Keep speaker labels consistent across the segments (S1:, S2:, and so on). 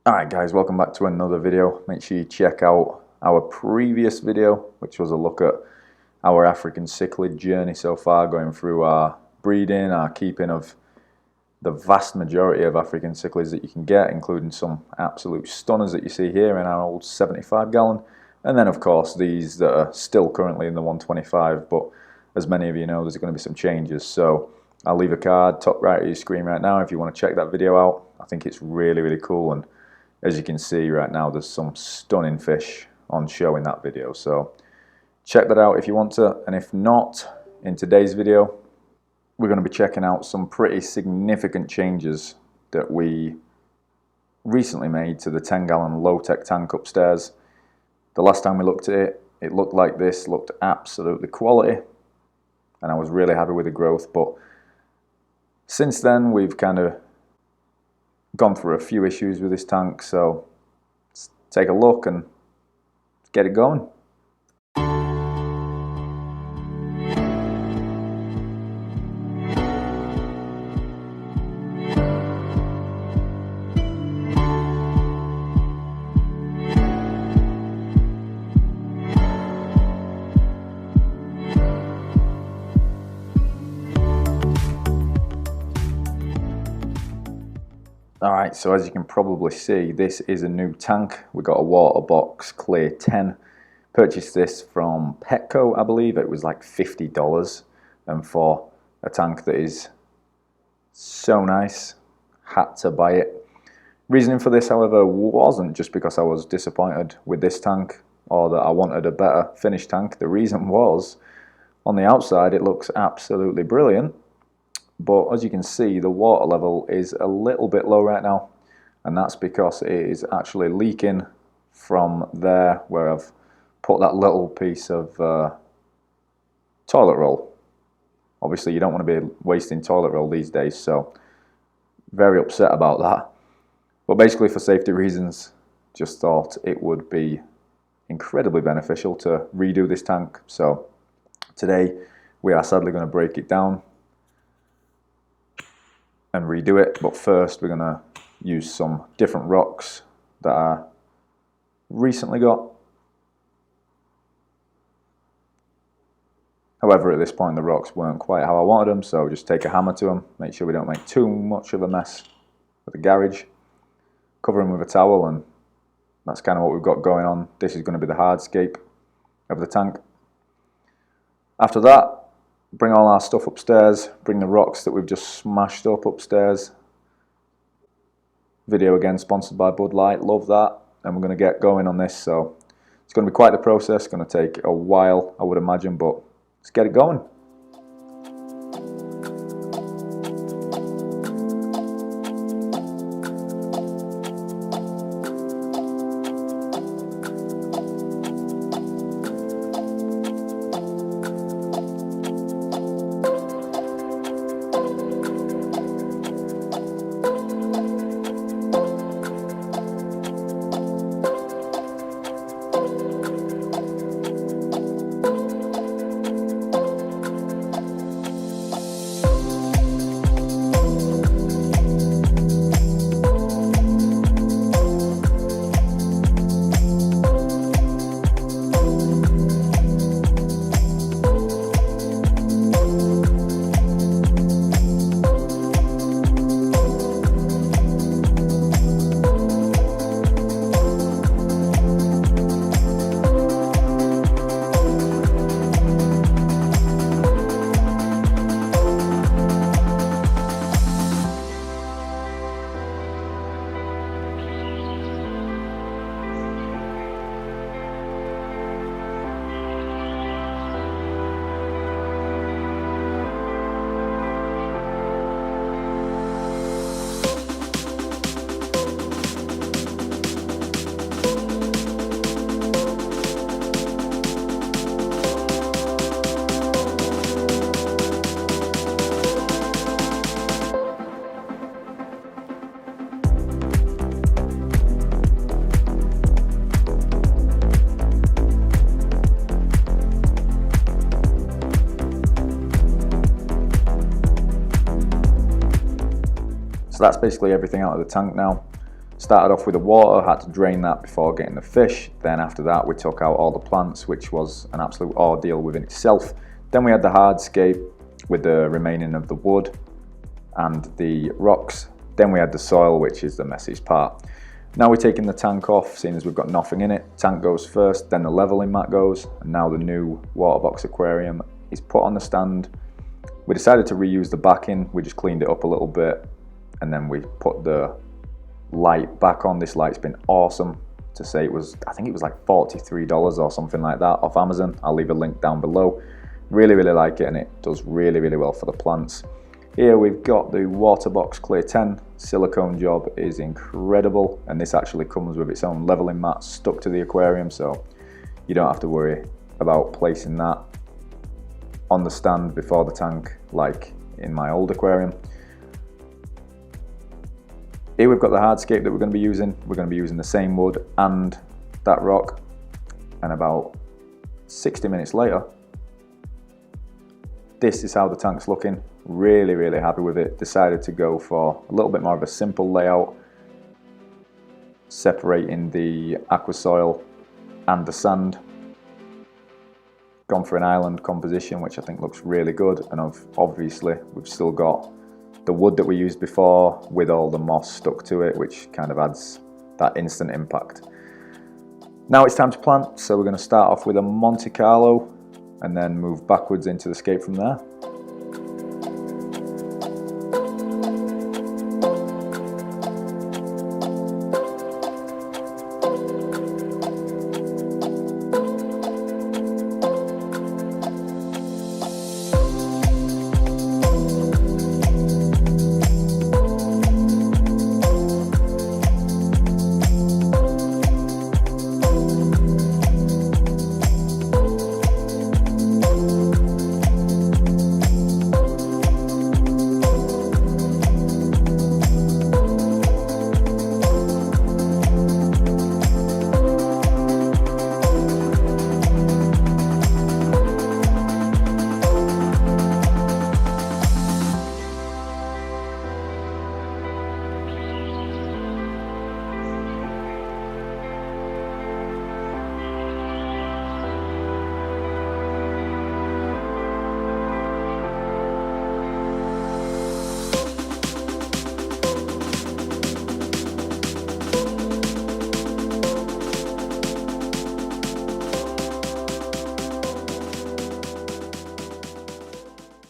S1: Alright guys, welcome back to another video. Make sure you check out our previous video, which was a look at our African cichlid journey so far, going through our breeding, our keeping of the vast majority of African cichlids that you can get, including some absolute stunners that you see here in our old 75 gallon, and then of course these that are still currently in the 125, but as many of you know, there's going to be some changes. So I'll leave a card top right of your screen right now if you want to check that video out. I think it's really cool, and as you can see right now, there's some stunning fish on show in that video. So check that out if you want to. And if not, in today's video, we're going to be checking out some pretty significant changes that we recently made to the 10-gallon low-tech tank upstairs. The last time we looked at it, it looked like this, looked absolutely quality, and I was really happy with the growth. But since then, we've kind of gone through a few issues with this tank, so let's take a look and get it going. Alright, so as you can probably see, this is a new tank. We got a WaterBox Clear 10. Purchased this from Petco, I believe. It was like $50, and for a tank that is so nice, had to buy it. Reasoning for this, however, wasn't just because I was disappointed with this tank or that I wanted a better finished tank. The reason was, on the outside it looks absolutely brilliant, but as you can see, the water level is a little bit low right now, and that's because it is actually leaking from there where I've put that little piece of toilet roll. Obviously you don't want to be wasting toilet roll these days, so very upset about that. But basically, for safety reasons, just thought it would be incredibly beneficial to redo this tank. So today we are sadly going to break it down and redo it, but first we're going to use some different rocks that I recently got. However, at this point the rocks weren't quite how I wanted them, so just take a hammer to them, make sure we don't make too much of a mess with the garage, cover them with a towel, and that's kind of what we've got going on. This is going to be the hardscape of the tank. After that, bring all our stuff upstairs, bring the rocks that we've just smashed up upstairs. Video again sponsored by Bud Light, love that. And we're going to get going on this, so it's going to be quite the process, going to take a while I would imagine, but let's get it going. So that's basically everything out of the tank now. Started off with the water, had to drain that before getting the fish. Then after that we took out all the plants, which was an absolute ordeal within itself. Then we had the hardscape with the remaining of the wood and the rocks. Then we had the soil, which is the messiest part. Now we're taking the tank off, seeing as we've got nothing in it. Tank goes first, then the leveling mat goes, and now the new WaterBox aquarium is put on the stand. We decided to reuse the backing. We just cleaned it up a little bit, and then we put the light back on. This light's been awesome. To say it was, I think it was like $43 or something like that off Amazon. I'll leave a link down below. Really like it, and it does really well for the plants. Here we've got the WaterBox Clear 10. Silicone job is incredible, and this actually comes with its own leveling mat stuck to the aquarium, so you don't have to worry about placing that on the stand before the tank like in my old aquarium. Here we've got the hardscape that we're going to be using. We're going to be using the same wood and that rock, and about 60 minutes later, this is how the tank's looking. Really happy with it. Decided to go for a little bit more of a simple layout, separating the aqua soil and the sand. Gone for an island composition, which I think looks really good, and obviously we've still got the wood that we used before with all the moss stuck to it, which kind of adds that instant impact. Now it's time to plant, so we're going to start off with a Monte Carlo and then move backwards into the scape from there.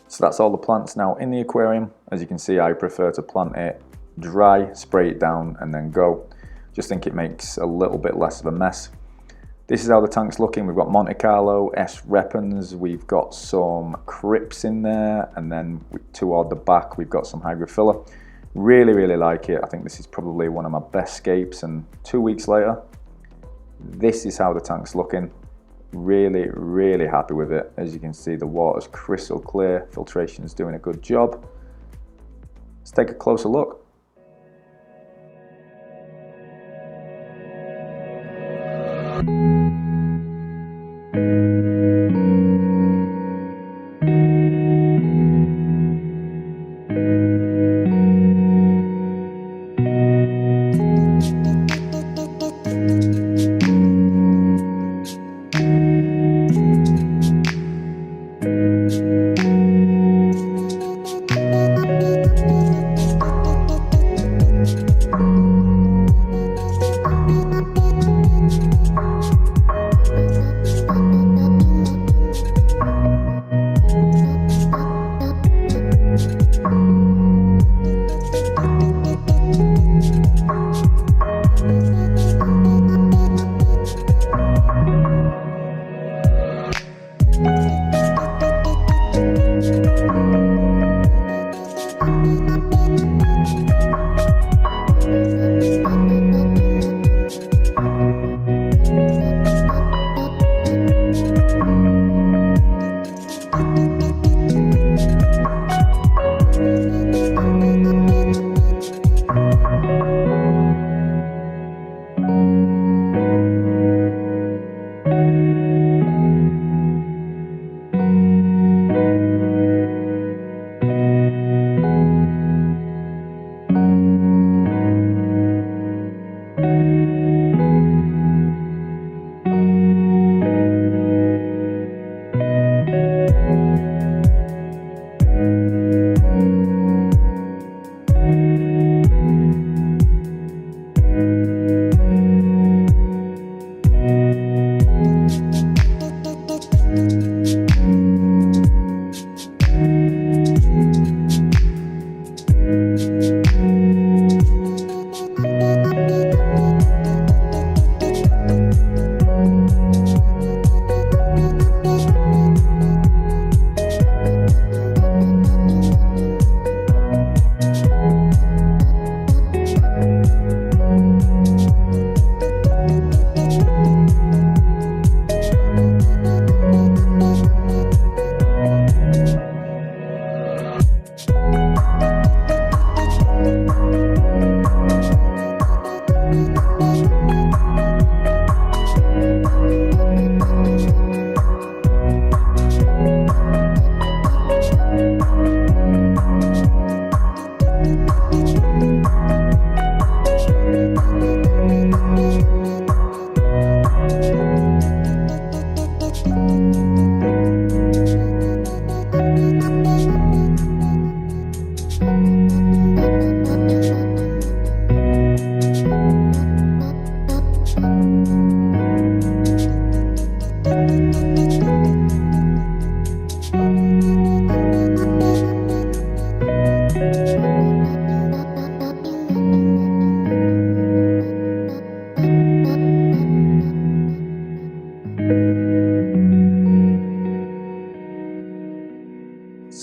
S1: So that's all the plants now in the aquarium. As you can see, I prefer to plant it dry, spray it down and then go. Just think it makes a little bit less of a mess. This is how the tank's looking. We've got Monte Carlo, S. repens, we've got some crypts in there, and then toward the back we've got some hygrophila. Really like it. I think this is probably one of my best scapes, and 2 weeks later, this is how the tank's looking. Really happy with it. As you can see, the water's crystal clear, filtration's doing a good job. Let's take a closer look.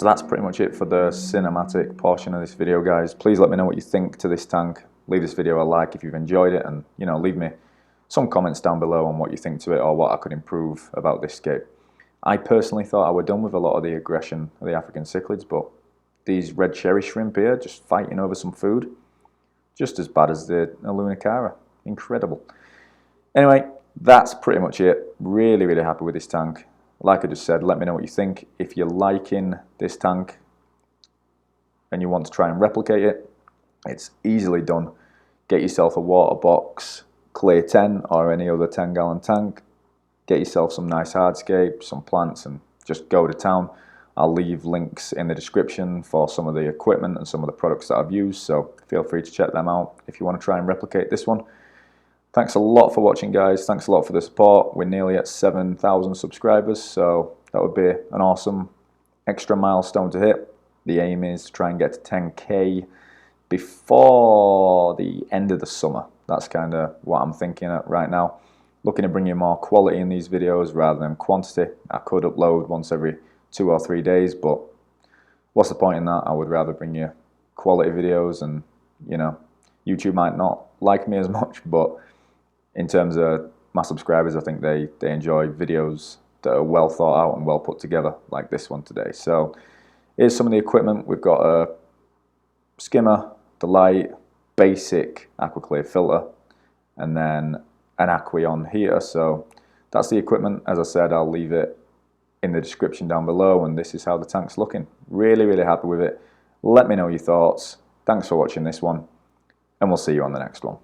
S1: So that's pretty much it for the cinematic portion of this video, guys. Please let me know what you think to this tank. Leave this video a like if you've enjoyed it, and you know, leave me some comments down below on what you think to it or what I could improve about this scape. I personally thought I were done with a lot of the aggression of the African cichlids, but these red cherry shrimp here just fighting over some food, just as bad as the Alunicara. Incredible. Anyway, that's pretty much it. Really, really happy with this tank. Like I just said, let me know what you think. If you're liking this tank and you want to try and replicate it, it's easily done. Get yourself a WaterBox Clear 10 or any other 10-gallon tank. Get yourself some nice hardscape, some plants, and just go to town. I'll leave links in the description for some of the equipment and some of the products that I've used, so feel free to check them out if you want to try and replicate this one. Thanks a lot for watching, guys. Thanks a lot for the support. We're nearly at 7,000 subscribers, so that would be an awesome extra milestone to hit. The aim is to try and get to 10K before the end of the summer. That's kind of what I'm thinking at right now. Looking to bring you more quality in these videos rather than quantity. I could upload once every 2 or 3 days, but what's the point in that? I would rather bring you quality videos, and you know, YouTube might not like me as much, but in terms of my subscribers, I think they enjoy videos that are well thought out and well put together, like this one today. So here's some of the equipment. We've got a skimmer, the light, basic AquaClear filter, and then an AQUARIUM heater. So that's the equipment. As I said, I'll leave it in the description down below, and this is how the tank's looking. Really, really happy with it. Let me know your thoughts. Thanks for watching this one, and we'll see you on the next one.